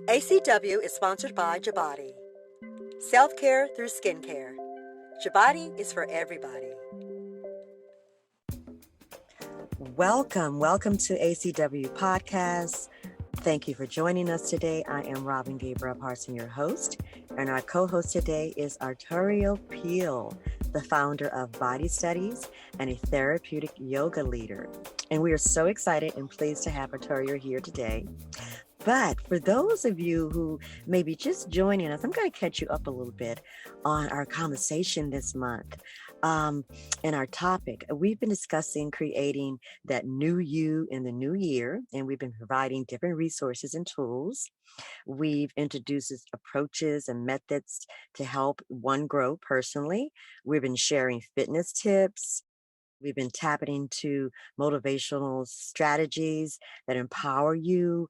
ACW is sponsored by Jabati. Self-care through skincare. Jabati is for everybody. Welcome to ACW Podcast. Thank you for joining us today. I am Robin Gabriel Parson, your host, and our co-host today is Arturo Peal, the founder of Body Studies and a therapeutic yoga leader. And we are so excited and pleased to have Arturo here today. But for those of you who may be just joining us, I'm going to catch you up a little bit on our conversation this month. And our topic, we've been discussing creating that new you in the new year, and we've been providing different resources and tools. We've introduced approaches and methods to help one grow personally. We've been sharing fitness tips. We've been tapping into motivational strategies that empower you.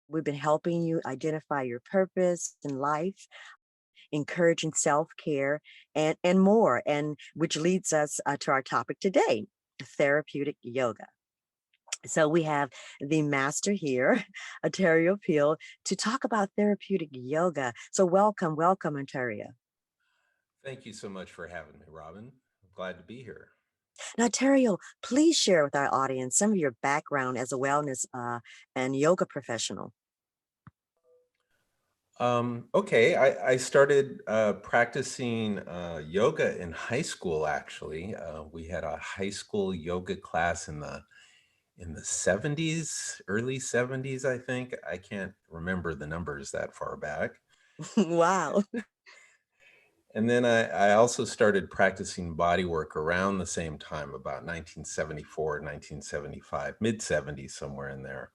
We've been helping you identify your purpose in life, encouraging self-care, and more, and which leads us to our topic today, therapeutic yoga. So we have the master here, Arturo Peal, to talk about therapeutic yoga. So welcome, Ontario. Thank you so much for having me, Robin. I'm glad to be here. Now, Ontario, please share with our audience some of your background as a wellness and yoga professional. Okay, I started practicing yoga in high school. Actually, we had a high school yoga class in the 70s, early 70s, I think. I can't remember the numbers that far back. Wow. And then I also started practicing body work around the same time, about 1974, 1975, mid 70s, somewhere in there.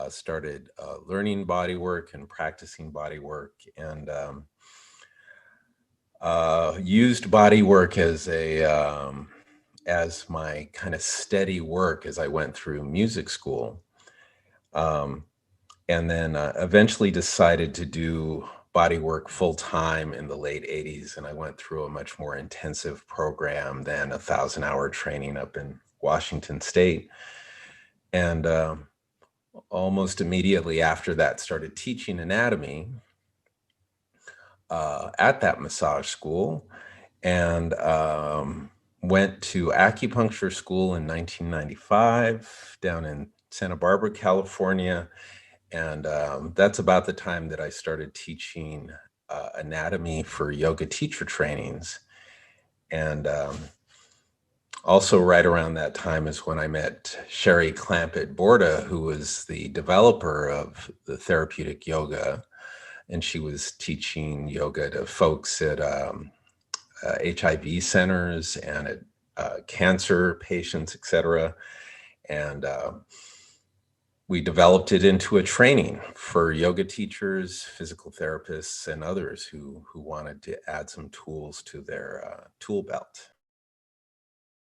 Started learning body work and practicing body work, and used body work as my kind of steady work as I went through music school, and then eventually decided to do body work full time in the late 80s, and I went through a much more intensive program than 1,000-hour training up in Washington State, and almost immediately after that started teaching anatomy at that massage school, and went to acupuncture school in 1995 down in Santa Barbara, California. And that's about the time that I started teaching anatomy for yoga teacher trainings. And also right around that time is when I met Sherry Clampett Borda, who was the developer of the therapeutic yoga. And she was teaching yoga to folks at HIV centers and at cancer patients, et cetera. And we developed it into a training for yoga teachers, physical therapists, and others who wanted to add some tools to their tool belt.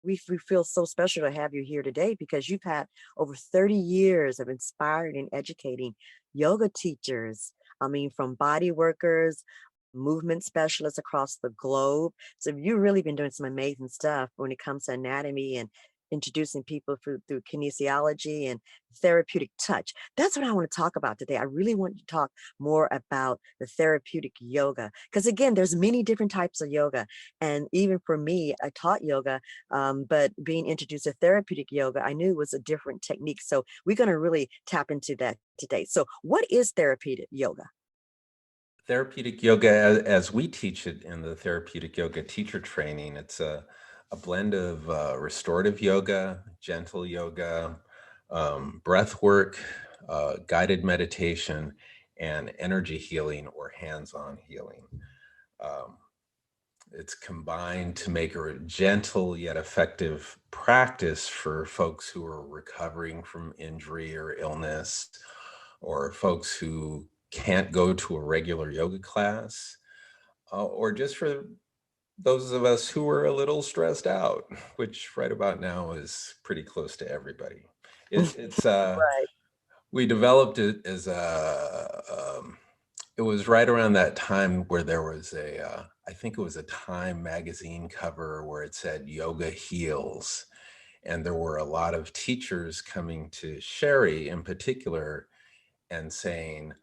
We feel so special to have you here today because you've had over 30 years of inspiring and educating yoga teachers. I mean, from body workers, movement specialists across the globe. So you've really been doing some amazing stuff when it comes to anatomy and introducing people through kinesiology and therapeutic touch. That's what I want to talk about today. I really want to talk more about the therapeutic yoga because again, there's many different types of yoga. And even for me, I taught yoga, but being introduced to therapeutic yoga, I knew it was a different technique. So we're going to really tap into that today. So what is therapeutic yoga? Therapeutic yoga, as we teach it in the therapeutic yoga teacher training, it's a blend of restorative yoga, gentle yoga, breath work, guided meditation, and energy healing or hands-on healing. Um, it's combined to make a gentle yet effective practice for folks who are recovering from injury or illness, or folks who can't go to a regular yoga class, or just for those of us who are a little stressed out, which right about now is pretty close to everybody. It's Right. We developed it as it was right around that time where there was I think it was a Time magazine cover where it said yoga heals. And there were a lot of teachers coming to Sherry in particular and saying,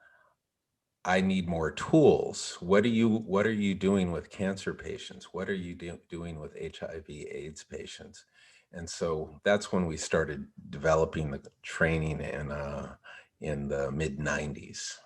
I need more tools. What are you doing with cancer patients? What are you doing with HIV/AIDS patients? And so that's when we started developing the training in the mid 90s.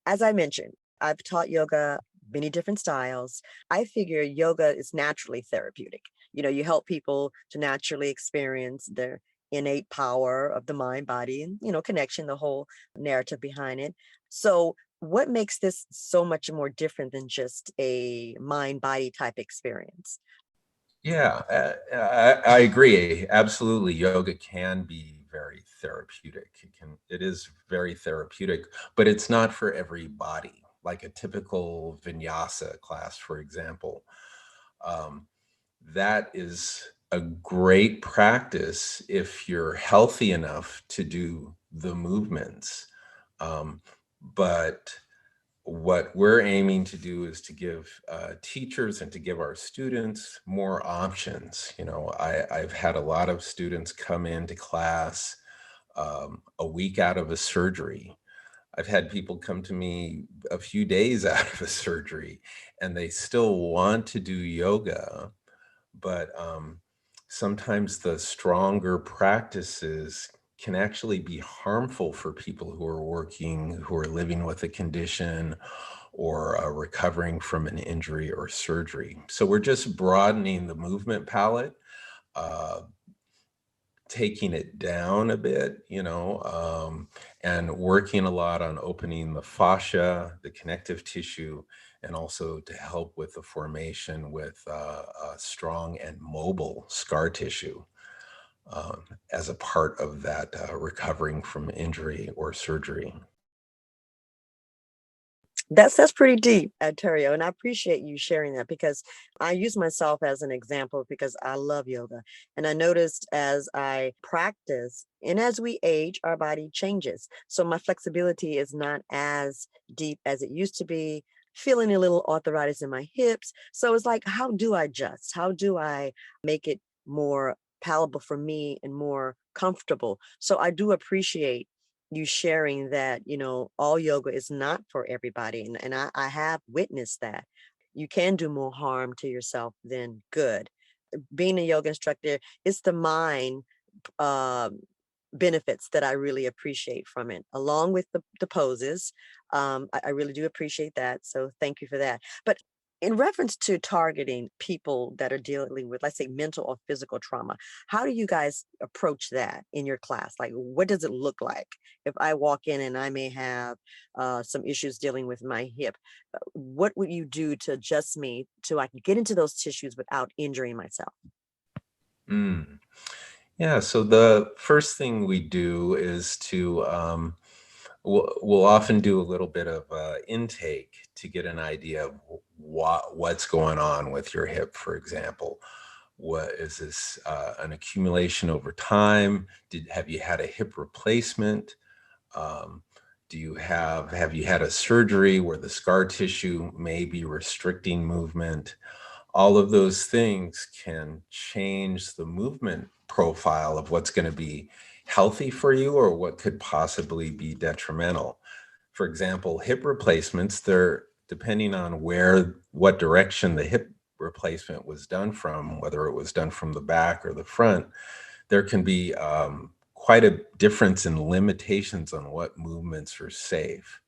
As I mentioned, I've taught yoga many different styles. I figure yoga is naturally therapeutic. You help people to naturally experience their innate power of the mind, body, and, connection, the whole narrative behind it. So, what makes this so much more different than just a mind body type experience? Yeah, I agree. Absolutely. Yoga can be very therapeutic. It is very therapeutic, but it's not for every body. Like a typical vinyasa class, for example, um, that is a great practice if you're healthy enough to do the movements. But what we're aiming to do is to give teachers and to give our students more options. I've had a lot of students come into class a week out of a surgery. I've had people come to me a few days out of a surgery, and they still want to do yoga, but sometimes the stronger practices can actually be harmful for people who are living with a condition or recovering from an injury or surgery. So we're just broadening the movement palette, uh, taking it down a bit, and working a lot on opening the fascia, the connective tissue, and also to help with the formation with strong and mobile scar tissue as a part of that recovering from injury or surgery. That's pretty deep, Ontario, and I appreciate you sharing that because I use myself as an example because I love yoga. And I noticed as I practice and as we age, our body changes. So my flexibility is not as deep as it used to be, feeling a little arthritis in my hips. So it's like, how do I adjust? How do I make it more palatable for me and more comfortable? So I do appreciate you sharing that, all yoga is not for everybody. And I have witnessed that. You can do more harm to yourself than good. Being a yoga instructor, it's the mind um, benefits that I really appreciate from it, along with the poses. I really do appreciate that. So thank you for that. But in reference to targeting people that are dealing with, let's say, mental or physical trauma, how do you guys approach that in your class? Like, what does it look like if I walk in and I may have some issues dealing with my hip? What would you do to adjust me so I can get into those tissues without injuring myself? Mm. Yeah, so the first thing we do is we'll often do a little bit of intake to get an idea of what's going on with your hip, for example. What is this, an accumulation over time? Have you had a hip replacement? Um, have you had a surgery where the scar tissue may be restricting movement? All of those things can change the movement profile of what's going to be healthy for you or what could possibly be detrimental. For example, hip replacements, they're depending on what direction the hip replacement was done from, whether it was done from the back or the front, there can be quite a difference in limitations on what movements are safe.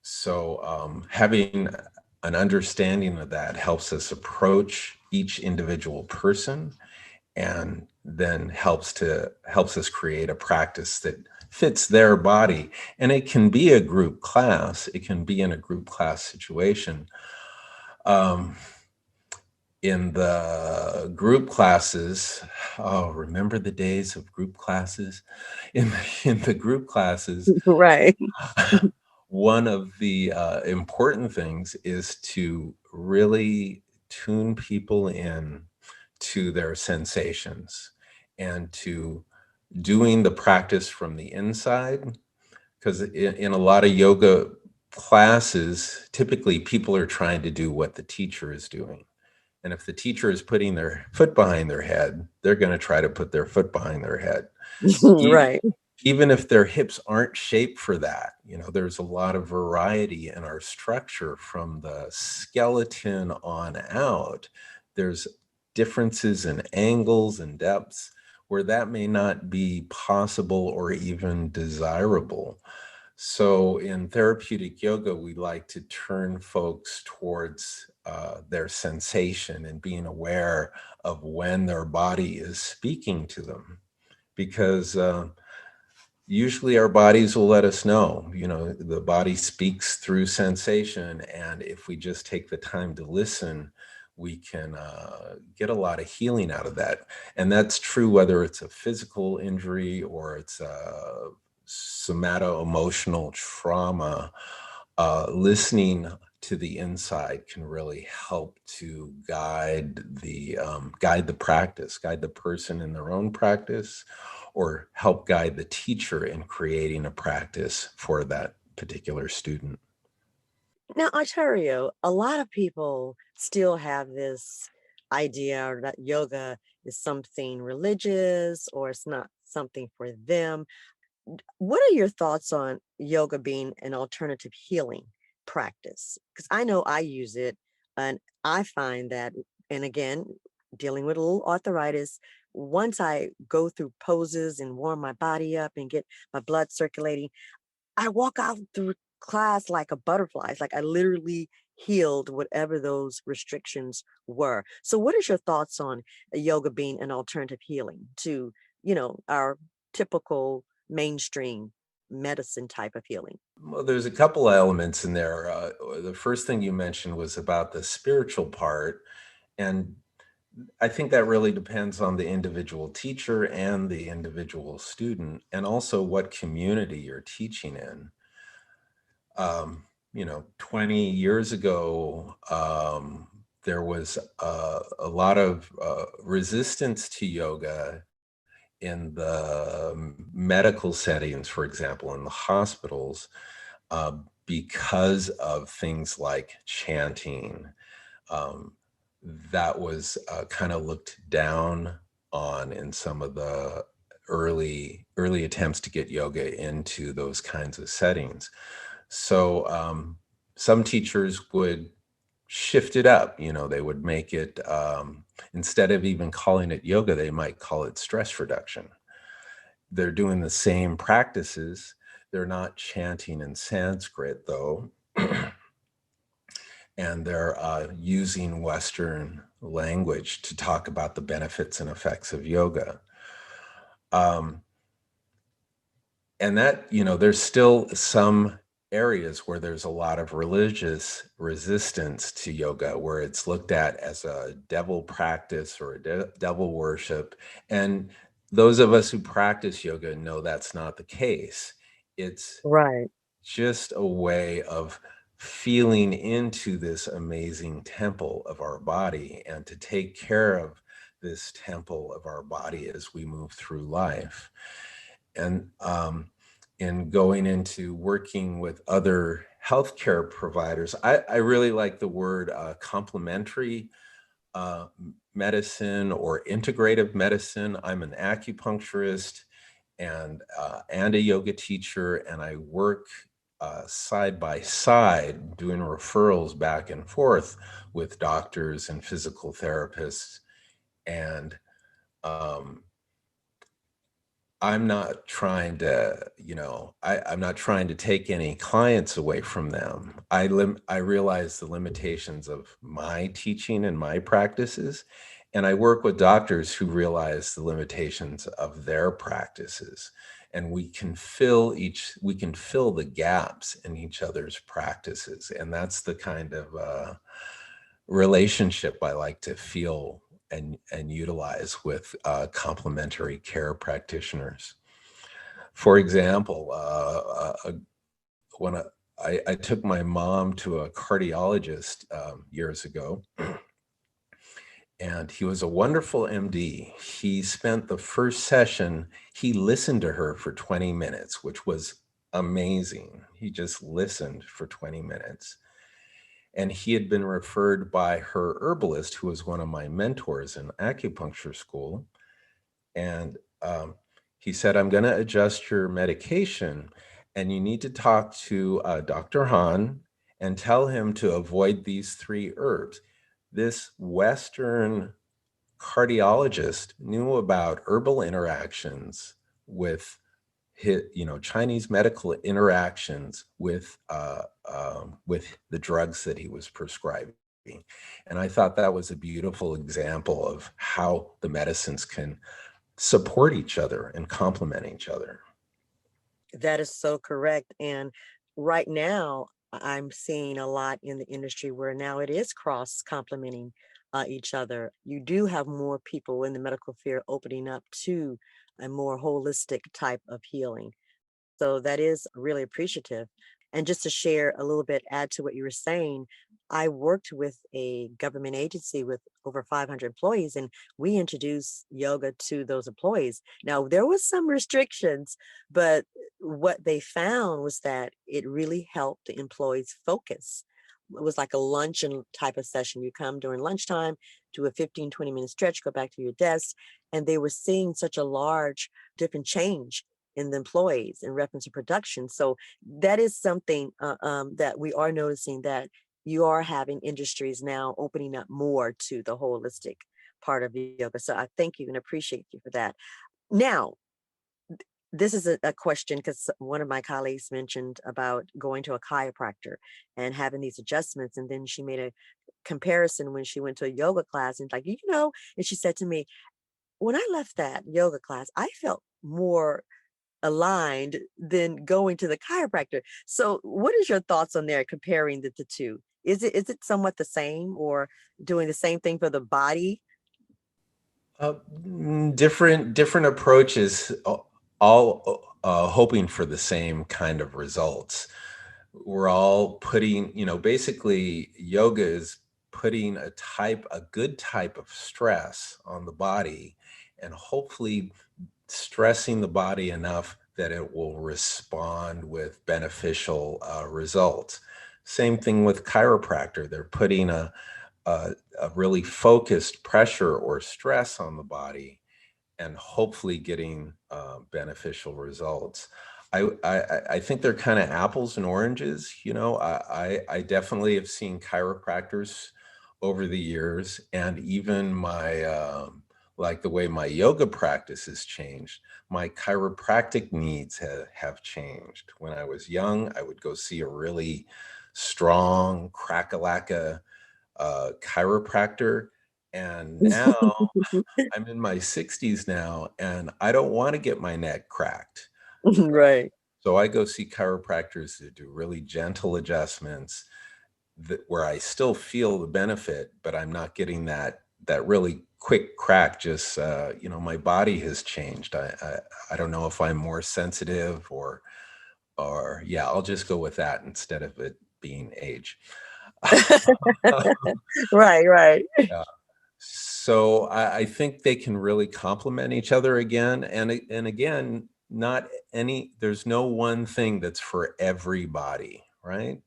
So having an understanding of that helps us approach each individual person and then helps us create a practice that fits their body. And it can be a group class. It can be in a group class situation. Um, in the group classes, oh, remember the days of group classes? In the group classes, Right. one of the important things is to really tune people in to their sensations and to doing the practice from the inside. Because in a lot of yoga classes, typically people are trying to do what the teacher is doing. And if the teacher is putting their foot behind their head, they're going to try to put their foot behind their head. E- Right. even if their hips aren't shaped for that. There's a lot of variety in our structure from the skeleton on out. There's differences in angles and depths where that may not be possible or even desirable. So in therapeutic yoga, we like to turn folks towards their sensation and being aware of when their body is speaking to them, because usually our bodies will let us know. The body speaks through sensation, and if we just take the time to listen, we can get a lot of healing out of that. And that's true whether it's a physical injury or it's a somato-emotional trauma. Listening to the inside can really help to guide the practice, guide the person in their own practice, or help guide the teacher in creating a practice for that particular student. Now, Ontario, a lot of people still have this idea that yoga is something religious or it's not something for them. What are your thoughts on yoga being an alternative healing practice? Because I know I use it and I find that, and again, dealing with a little arthritis, once I go through poses and warm my body up and get my blood circulating, I walk out through class like a butterfly. It's like I literally healed whatever those restrictions were. So what is your thoughts on yoga being an alternative healing to, our typical mainstream medicine type of healing? Well, there's a couple elements in there. The first thing you mentioned was about the spiritual part. And I think that really depends on the individual teacher and the individual student, and also what community you're teaching in. 20 years ago, there was a lot of resistance to yoga in the medical settings, for example, in the hospitals, because of things like chanting. Um, that was kind of looked down on in some of the early attempts to get yoga into those kinds of settings. So some teachers would shift it up. They would make it, instead of even calling it yoga, they might call it stress reduction. They're doing the same practices. They're not chanting in Sanskrit, though. And they're using Western language to talk about the benefits and effects of yoga. And that, there's still some areas where there's a lot of religious resistance to yoga, where it's looked at as a devil practice or a devil worship. And those of us who practice yoga know that's not the case. It's Right. just a way of feeling into this amazing temple of our body and to take care of this temple of our body as we move through life. And in going into working with other healthcare providers, I really like the word complementary medicine or integrative medicine. I'm an acupuncturist and a yoga teacher, and I work side by side doing referrals back and forth with doctors and physical therapists. And um, I'm not trying to, I'm not trying to take any clients away from them. I realize the limitations of my teaching and my practices, and I work with doctors who realize the limitations of their practices. And we can fill the gaps in each other's practices. And that's the kind of relationship I like to feel and utilize with complementary care practitioners. For example, when I took my mom to a cardiologist years ago, and he was a wonderful MD. He spent the first session, he listened to her for 20 minutes, which was amazing. He just listened for 20 minutes. And he had been referred by her herbalist, who was one of my mentors in acupuncture school. And He said, I'm going to adjust your medication, and you need to talk to Dr. Han and tell him to avoid these 3 herbs. This Western cardiologist knew about herbal interactions with Chinese medical interactions with the drugs that he was prescribing. And I thought that was a beautiful example of how the medicines can support each other and complement each other. That is so correct. And right now, I'm seeing a lot in the industry where now it is cross complementing each other. You do have more people in the medical field opening up to a more holistic type of healing. So that is really appreciative. And just to share a little bit, add to what you were saying, I worked with a government agency with over 500 employees, and we introduced yoga to those employees. Now, there was some restrictions, but what they found was that it really helped the employees focus. It was like a luncheon type of session. You come during lunchtime, do a 15, 20-minute stretch, go back to your desk, and they were seeing such a large different change in the employees in reference to production. So that is something that we are noticing, that you are having industries now opening up more to the holistic part of yoga. So I thank you and appreciate you for that. Now, this is a question because one of my colleagues mentioned about going to a chiropractor and having these adjustments. And then she made a comparison when she went to a yoga class and like, and she said to me, when I left that yoga class, I felt more aligned than going to the chiropractor. So what is your thoughts on there comparing the two? Is it somewhat the same or doing the same thing for the body? Different approaches, all hoping for the same kind of results. We're all putting, basically yoga is putting a good type of stress on the body, and hopefully stressing the body enough that it will respond with beneficial results. Same thing with chiropractor. They're putting a really focused pressure or stress on the body and hopefully getting beneficial results. I think they're kind of apples and oranges. I definitely have seen chiropractors over the years, and even my like the way my yoga practice has changed. My chiropractic needs have changed. When I was young, I would go see a really strong crack-a-lacka chiropractor, and now I'm in my 60s now, and I don't want to get my neck cracked. Right. So I go see chiropractors that do really gentle adjustments where I still feel the benefit, but I'm not getting that really quick crack. Just my body has changed. I don't know if I'm more sensitive or yeah, I'll just go with that instead of it being age. Right, right. Yeah. So I think they can really complement each other again. And again, there's no one thing that's for everybody, right?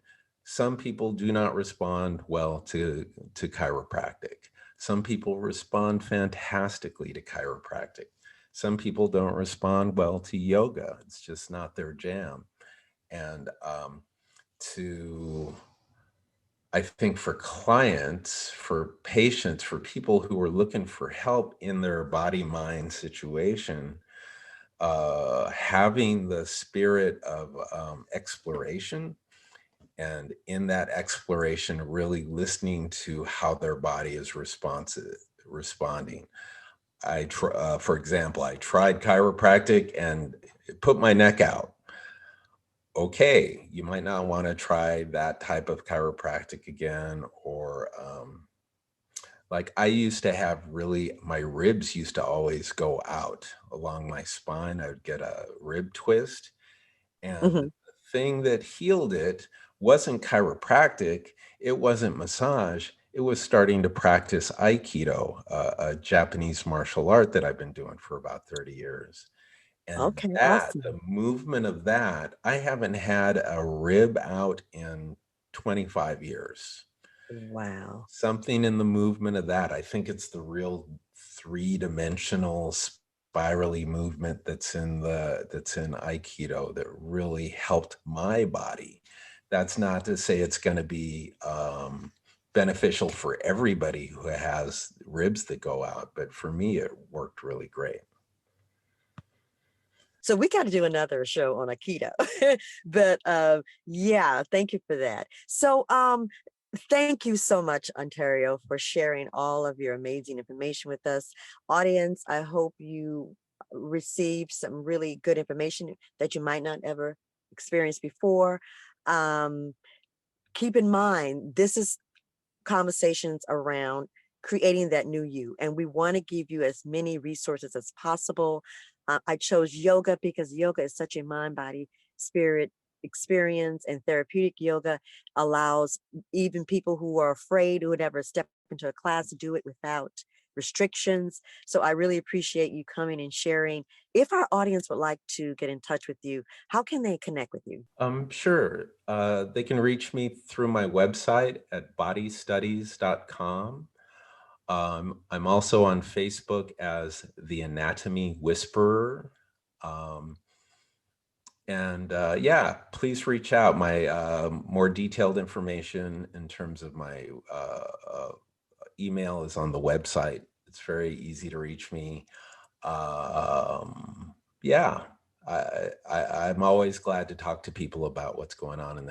Some people do not respond well to chiropractic. Some people respond fantastically to chiropractic. Some people don't respond well to yoga. It's just not their jam. And to I think for clients, for patients, for people who are looking for help in their body-mind situation, having the spirit of exploration, and in that exploration, really listening to how their body is responding. For example, I tried chiropractic and it put my neck out. Okay, you might not want to try that type of chiropractic again, or like I used to have my ribs used to always go out along my spine. I would get a rib twist. And the Hmm. thing that healed it wasn't chiropractic, it wasn't massage. It was starting to practice Aikido, a Japanese martial art that I've been doing for about 30 years. And Okay, the awesome. movement of that, I haven't had a rib out in 25 years. Wow. Something in the movement of that. I think it's the real three-dimensional spirally movement that's in Aikido that really helped my body. That's not to say it's going to be beneficial for everybody who has ribs that go out, but for me, it worked really great. So we got to do another show on Aikido. But yeah, thank you for that. So thank you so much, Ontario, for sharing all of your amazing information with us. Audience, I hope you received some really good information that you might not ever experience before. Keep in mind, this is conversations around creating that new you. And we want to give you as many resources as possible. I chose yoga because yoga is such a mind, body, spirit experience, and therapeutic yoga allows even people who are afraid, who would never step into a class, to do it without restrictions. So I really appreciate you coming and sharing. If our audience would like to get in touch with you, how can they connect with you? Sure. They can reach me through my website at bodystudies.com. I'm also on Facebook as the Anatomy Whisperer. Yeah, please reach out. My more detailed information in terms of my email is on the website. It's very easy to reach me. Yeah, I'm always glad to talk to people about what's going on in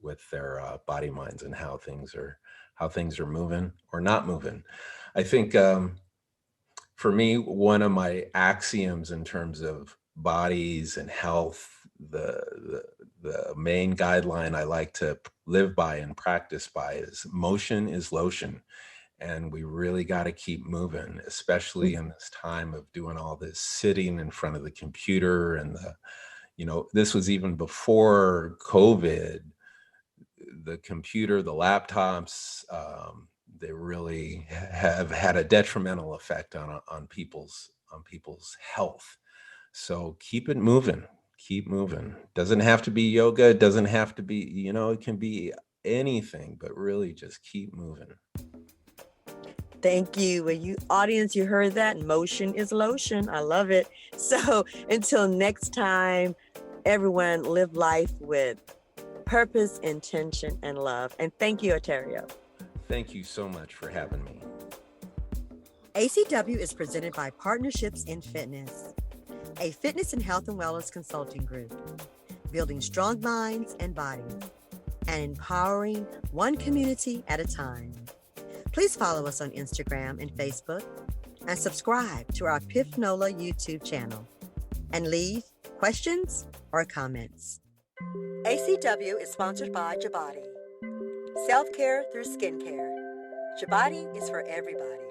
with their body minds and how things are moving or not moving. I think for me, one of my axioms in terms of bodies and health, the main guideline I like to live by and practice by is motion is lotion. And we really got to keep moving, especially in this time of doing all this sitting in front of the computer. And this was even before COVID. The computer, the laptops, they really have had a detrimental effect on people's health. So keep it moving. Keep moving. Doesn't have to be yoga. It doesn't have to be, it can be anything, but really just keep moving. Thank you. Well, you audience, you heard that. Motion is lotion. I love it. So until next time, everyone, live life with purpose, intention, and love. And thank you, Ontario. Thank you so much for having me. ACW is presented by Partnerships in Fitness, a fitness and health and wellness consulting group, building strong minds and bodies, and empowering one community at a time. Please follow us on Instagram and Facebook, and subscribe to our Pifnola YouTube channel, and leave questions or comments. ACW is sponsored by Jabati. Self-care through skincare. Jabati is for everybody.